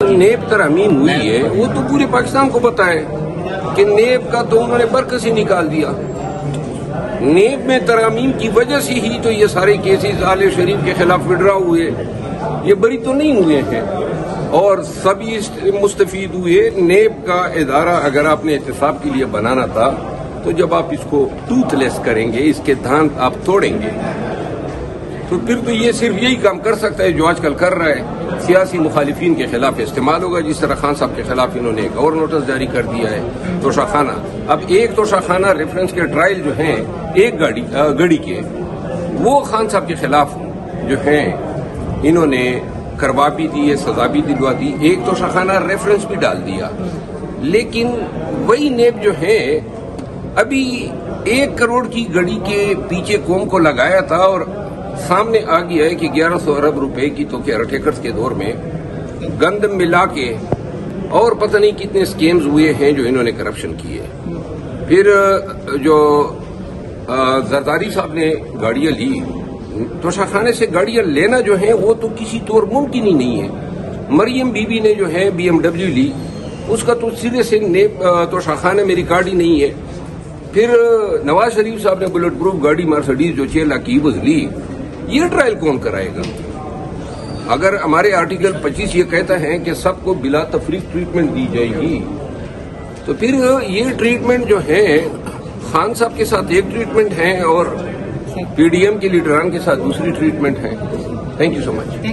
NAB ترامیم ہوئی ہے وہ تو پورے پاکستان کو پتا ہے کہ نیب کا تو انہوں نے برکس ہی نکال دیا. نیب میں ترامیم کی وجہ سے ہی تو یہ سارے کیسز آل شریف کے خلاف وڈرا ہوئے. یہ بری تو نہیں ہوئے ہیں اور سبھی مستفید ہوئے. نیب کا ادارہ اگر آپ نے احتساب کے لیے بنانا تھا تو جب آپ اس کو ٹوتھ لیس کریں گے, اس کے دانت آپ توڑیں گے, تو پھر تو یہ صرف یہی کام کر سکتا ہے جو آج کل کر رہا ہے, سیاسی مخالفین کے خلاف استعمال ہوگا. جس طرح خان صاحب کے خلاف انہوں نے ایک اور نوٹس جاری کر دیا ہے توشہ خانہ. اب ایک توشہ خانہ ریفرنس کے ٹرائل جو ہیں ایک گڑی کے, وہ خان صاحب کے خلاف جو ہیں انہوں نے کروا بھی دی, سزا بھی دلوا دی. ایک توشہ خانہ ریفرنس بھی ڈال دیا. لیکن وہی نیب جو ہے ابھی 1 کروڑ کی گڑی کے پیچھے قوم کو لگایا تھا اور سامنے آ گیا ہے کہ 1100 ارب روپے کی تو کیا ٹیکرز کے دور میں گند ملا کے اور پتہ نہیں کتنے سکیمز ہوئے ہیں جو انہوں نے کرپشن کیے. پھر جو زرداری صاحب نے گاڑیاں لی, توشہ خانے سے گاڑیاں لینا جو ہے وہ تو کسی طور ممکن ہی نہیں ہے. مریم بی بی نے جو ہے BMW لی, اس کا تو سرے سے توشہ خانے میں ریکارڈ ہی نہیں ہے. پھر نواز شریف صاحب نے بلٹ پروف گاڑی مرسڈیز جو 6 لاکھ کی وہ لی. یہ ٹرائل کون کرائے گا؟ اگر ہمارے آرٹیکل 25 یہ کہتا ہے کہ سب کو بلا تفریق ٹریٹمنٹ دی جائے گی, تو پھر یہ ٹریٹمنٹ جو ہے خان صاحب کے ساتھ ایک ٹریٹمنٹ ہے اور PDM کے لیڈران کے ساتھ دوسری ٹریٹمنٹ ہے. Thank you so much.